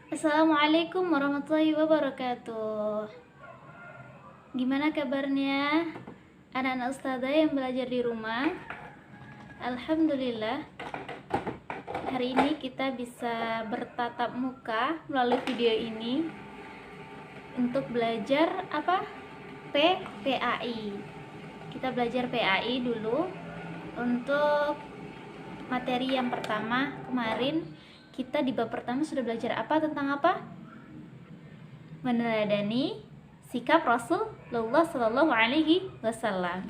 Assalamualaikum warahmatullahi wabarakatuh. Gimana kabarnya anak-anak ustazah yang belajar di rumah? Alhamdulillah, hari ini kita bisa bertatap muka melalui video ini untuk belajar apa? PAI. Kita belajar PAI dulu. Untuk materi yang pertama kemarin kita di bab pertama sudah belajar apa, tentang apa? Meneladani sikap Rasulullah Shallallahu Alaihi Wasallam.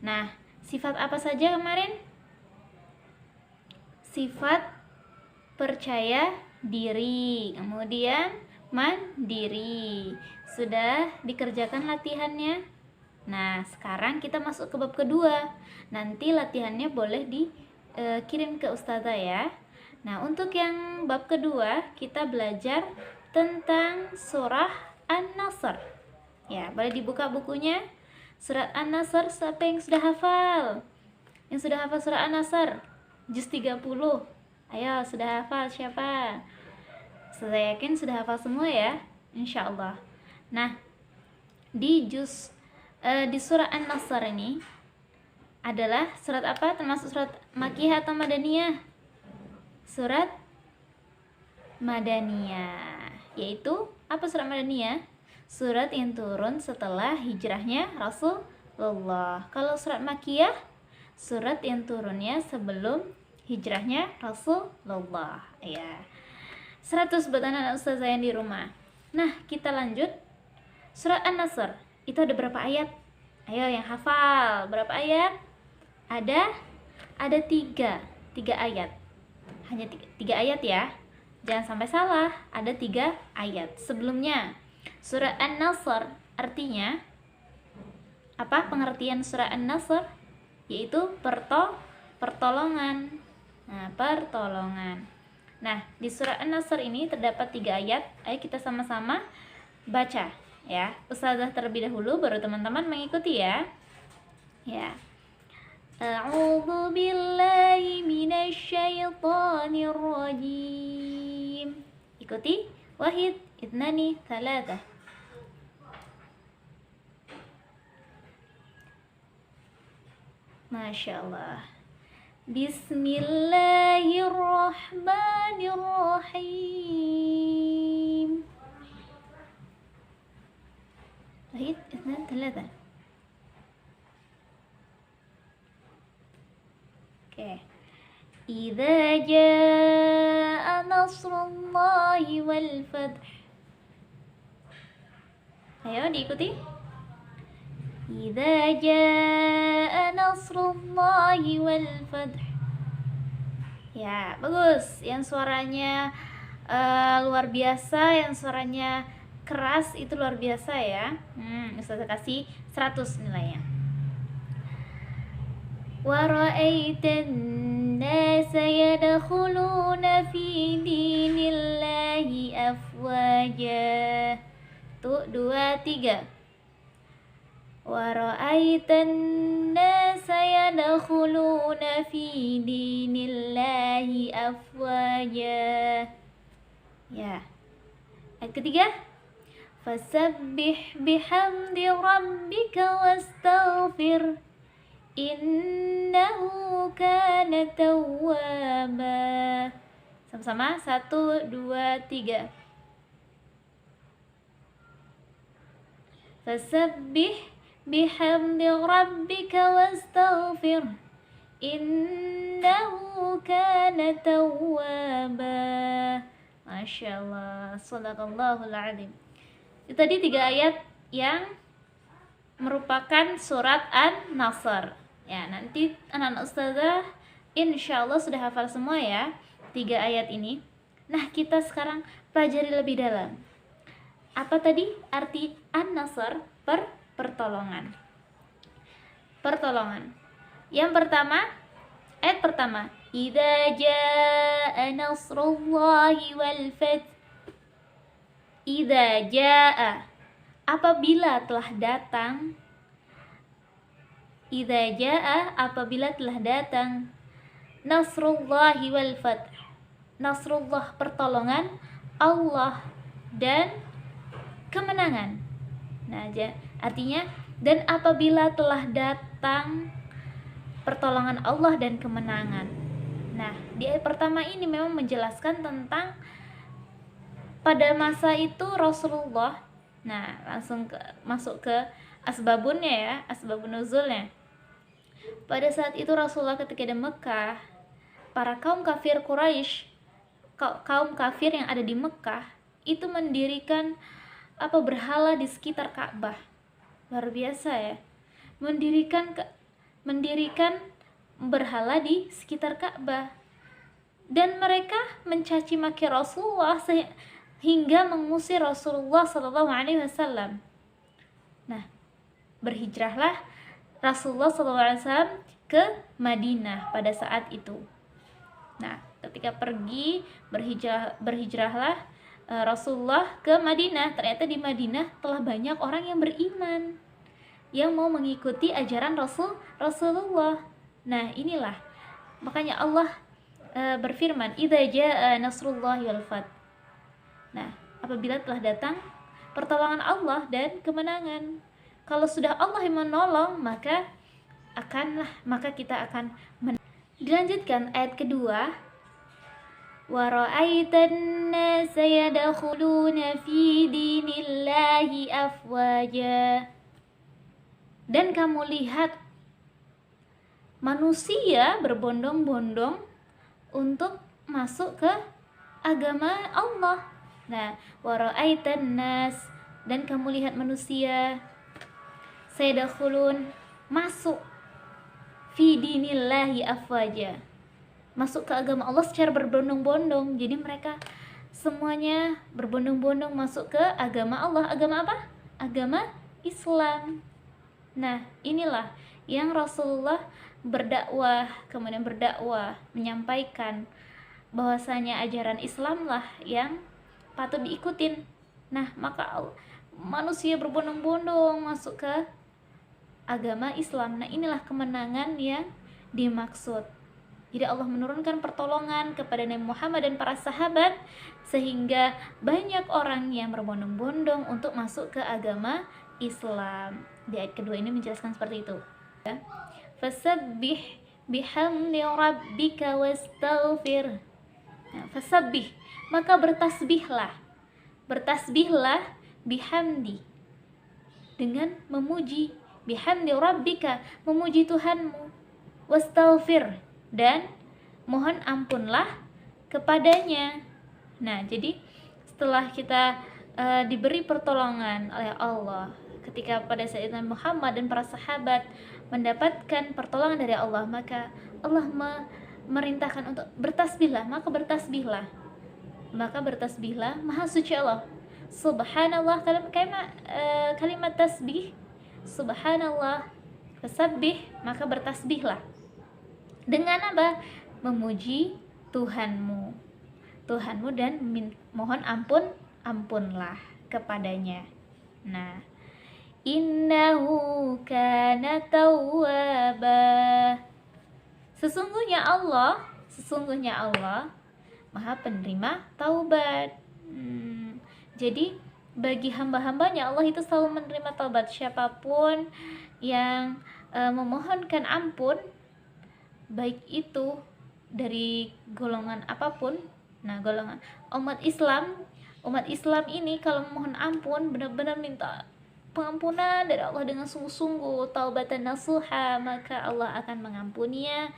Nah, sifat apa saja kemarin? Sifat percaya diri, kemudian mandiri. Sudah dikerjakan latihannya. Nah, sekarang kita masuk ke bab kedua. Nanti latihannya boleh dikirim ke ustazah ya. Nah, untuk yang bab kedua kita belajar tentang surah An-Nasr. Ya, boleh dibuka bukunya. Surat An-Nasr, siapa yang sudah hafal? Yang sudah hafal surah An-Nasr? Juz 30. Ayo, sudah hafal siapa? Saya yakin sudah hafal semua ya, insya Allah. Nah, di surah An-Nasr ini adalah surat apa? Termasuk surat Makkiyah atau Madaniyah? Surat Madaniyah. Yaitu apa surat Madaniyah? Surat yang turun setelah hijrahnya Rasulullah. Kalau surat Makkiyah, surat yang turunnya sebelum hijrahnya Rasulullah. Ya. 100 buat anak-anak ustazah yang di rumah. Nah, kita lanjut. Surat An-Nasr itu ada berapa ayat? Ayo yang hafal. Berapa ayat? Ada 3 ayat. Hanya 3 ayat ya. Jangan sampai salah. Ada 3 ayat. Sebelumnya, surat An-Nasr artinya apa? Pengertian surat An-Nasr yaitu pertolongan. Nah, pertolongan. Nah, di surat An-Nasr ini terdapat 3 ayat. Ayo kita sama-sama baca ya. Ustazah terlebih dahulu, baru teman-teman mengikuti ya. Ya. A'udzu billahi minasyaitonir rajim. Ikuti. Wahid, itnani, thalatha. Masya Allah. Bismillahirrahmanirrahim. Wahid, itnan, thalatha. Oke. Idza jaa nasrullahi wal fath. Ayo diikuti. Idza jaa nasrullahi wal fath. Ya, bagus. Yang suaranya luar biasa, yang suaranya keras itu luar biasa ya. Ustazah kasih 100 nilainya. Wa ra'aitan nasa yadkhuluna fi dinillahi afwaja. Tuh, 2, 3. Wa ra'aitan nasa yadkhuluna fi dinillahi afwaja. Ya. Ayat ketiga. Fasabbih bihamdi rabbika wastaghfir. Innahu kana tawwaba. Sama-sama 1, 2, 3. Fasabbih bihamdi rabbika wastaghfir. Innahu kana tawwaba. Masya Allah. Shadaqallahul adzim. Itu tadi 3 ayat yang merupakan surat An-Nasr. Ya, nanti anak-anak ustazah insya Allah sudah hafal semua ya 3 ayat ini. Nah, kita sekarang pelajari lebih dalam. Apa tadi arti An-Nasr? Pertolongan. Pertolongan. Yang pertama, ayat pertama. Idza jaa nasrullahi wal fath. Idza jaa, apabila telah datang. Idza jaa, apabila telah datang. Nasrullahi wal fath. Nasrullah, pertolongan Allah dan kemenangan. Nah, artinya dan apabila telah datang pertolongan Allah dan kemenangan. Nah, di ayat pertama ini memang menjelaskan tentang pada masa itu Rasulullah. Nah, langsung masuk ke asbabunnya ya, asbabun nuzulnya. Pada saat itu Rasulullah ketika di Mekah, para kaum kafir Quraisy, kaum kafir yang ada di Mekah itu mendirikan berhala di sekitar Ka'bah. Luar biasa ya. Mendirikan berhala di sekitar Ka'bah. Dan mereka mencaci maki Rasulullah hingga mengusir Rasulullah SAW. Nah, berhijrahlah Rasulullah SAW ke Madinah pada saat itu. Nah, ketika pergi berhijrahlah Rasulullah ke Madinah. Ternyata di Madinah telah banyak orang yang beriman, yang mau mengikuti ajaran Rasulullah. Nah, inilah makanya Allah berfirman, "Idza jaa nasrullahi wal fath." Nah, apabila telah datang pertolongan Allah dan kemenangan. Kalau sudah Allah yang menolong, maka kita akan Dilanjutkan ayat kedua, wa ra'aitan nasa yadkhuluna fi dinillahi afwaja. Dan kamu lihat manusia berbondong-bondong untuk masuk ke agama Allah. Nah, wa ra'aitan nas, dan kamu lihat manusia sayadkhulun, masuk fi dinillahi afwaja, masuk ke agama Allah secara berbondong-bondong. Jadi mereka semuanya berbondong-bondong masuk ke agama Allah. Agama apa? Agama Islam. Nah, inilah yang Rasulullah kemudian berdakwah, menyampaikan bahwasanya ajaran Islam lah yang patut diikutin. Nah, maka manusia berbondong-bondong masuk ke agama Islam. Nah, inilah kemenangan yang dimaksud. Jadi Allah menurunkan pertolongan kepada Nabi Muhammad dan para sahabat sehingga banyak orang yang berbondong-bondong untuk masuk ke agama Islam. Di ayat kedua ini menjelaskan seperti itu. Fasabbih bihamdi rabbika wastaghfir. Nah, fasabbih, maka bertasbihlah bihamdi, dengan memuji, bihamdi rabbika, memuji Tuhanmu, wastaghfir, dan mohon ampunlah kepadanya. Nah, jadi setelah kita diberi pertolongan oleh Allah, ketika pada saat Nabi Muhammad dan para sahabat mendapatkan pertolongan dari Allah, maka Allah memerintahkan untuk bertasbihlah, maka bertasbihlah, maha suci Allah, subhanallah, kalimat tasbih, subhanallah, fasabbih, maka bertasbihlah dengan apa? Memuji Tuhanmu dan mohon ampunlah kepadanya. Nah, innahu kana tawwaba, sesungguhnya Allah Maha penerima taubat. Jadi bagi hamba-hambanya Allah itu selalu menerima taubat. Siapapun yang memohonkan ampun, baik itu dari golongan apapun. Nah, golongan umat Islam ini kalau memohon ampun, benar-benar minta pengampunan dari Allah dengan sungguh-sungguh, taubatan nasuha, maka Allah akan mengampuninya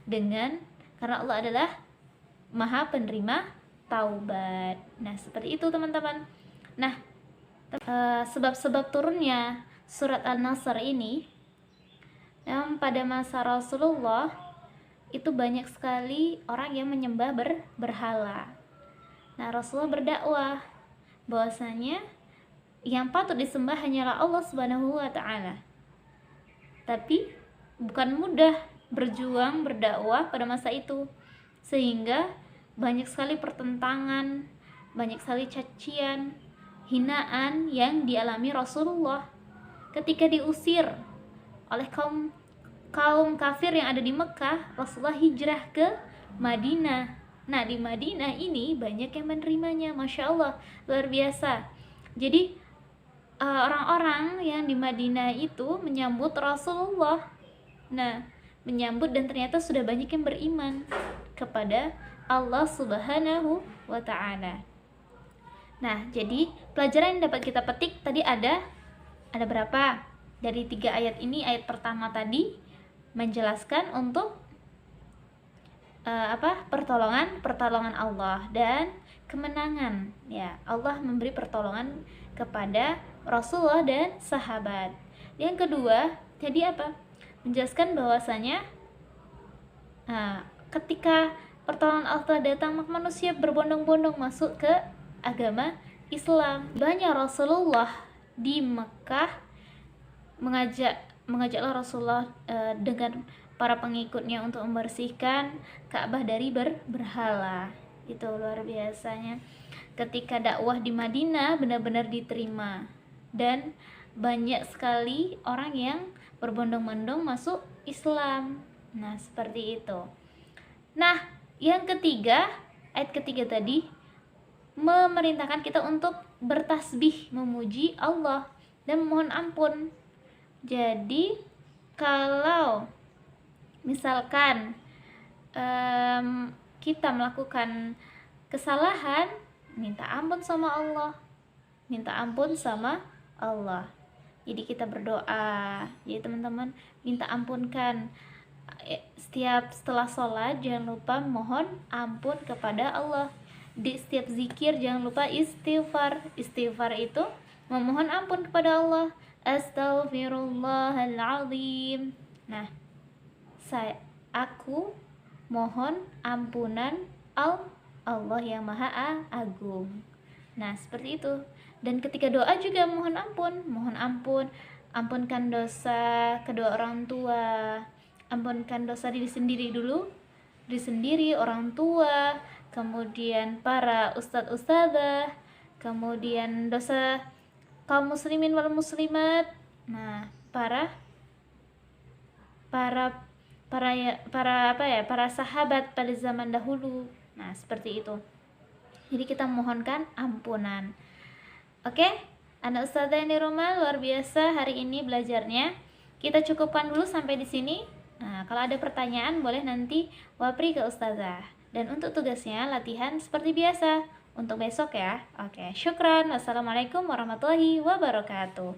karena Allah adalah Maha penerima taubat. Nah, seperti itu teman-teman. Nah, sebab-sebab turunnya surat An-Nasr ini, yang pada masa Rasulullah itu banyak sekali orang yang menyembah berhala. Nah, Rasulullah berdakwah bahwasanya yang patut disembah hanyalah Allah Subhanahu wa taala. Tapi bukan mudah berjuang berdakwah pada masa itu, sehingga banyak sekali pertentangan, banyak sekali cacian, hinaan yang dialami Rasulullah ketika diusir oleh kaum kafir yang ada di Mekah. Rasulullah hijrah ke Madinah. Nah, di Madinah ini banyak yang menerimanya, Masya Allah, luar biasa. Jadi orang-orang yang di Madinah itu menyambut Rasulullah. Nah, menyambut dan ternyata sudah banyak yang beriman kepada Allah Subhanahu wa Ta'ala. Nah, jadi pelajaran yang dapat kita petik tadi ada berapa? Dari 3 ayat ini, ayat pertama tadi menjelaskan untuk pertolongan Allah dan kemenangan. Ya, Allah memberi pertolongan kepada Rasulullah dan sahabat. Yang kedua, jadi apa? Menjelaskan bahwasanya ketika pertolongan Allah telah datang, maka manusia berbondong-bondong masuk ke agama Islam. Banyak Rasulullah di Mekah mengajaklah Rasulullah dengan para pengikutnya untuk membersihkan Ka'bah dari berhala. Itu luar biasanya. Ketika dakwah di Madinah benar-benar diterima dan banyak sekali orang yang berbondong-bondong masuk Islam. Nah, seperti itu. Nah, yang ketiga, ayat ketiga tadi memerintahkan kita untuk bertasbih, memuji Allah dan memohon ampun. Jadi kalau misalkan kita melakukan kesalahan, minta ampun sama Allah. Jadi kita berdoa. Jadi teman-teman, minta ampunkan. Setelah sholat jangan lupa mohon ampun kepada Allah. Di setiap zikir jangan lupa istighfar. Istighfar itu memohon ampun kepada Allah. Astaghfirullahaladzim. Nah, aku mohon ampunan Allah yang Maha Agung. Nah, seperti itu. Dan ketika doa juga mohon ampun, ampunkan dosa kedua orang tua, ampunkan dosa diri sendiri dulu, orang tua, kemudian para ustadz-ustadzah, kemudian dosa kaum muslimin wal muslimat. Nah, para sahabat pada zaman dahulu. Nah, seperti itu. Jadi kita mohonkan ampunan. Oke, anak ustazah yang di rumah, luar biasa hari ini belajarnya. Kita cukupkan dulu sampai di sini. Nah, kalau ada pertanyaan boleh nanti wapri ke ustazah. Dan untuk tugasnya latihan seperti biasa untuk besok ya. Oke, syukran. Wassalamualaikum warahmatullahi wabarakatuh.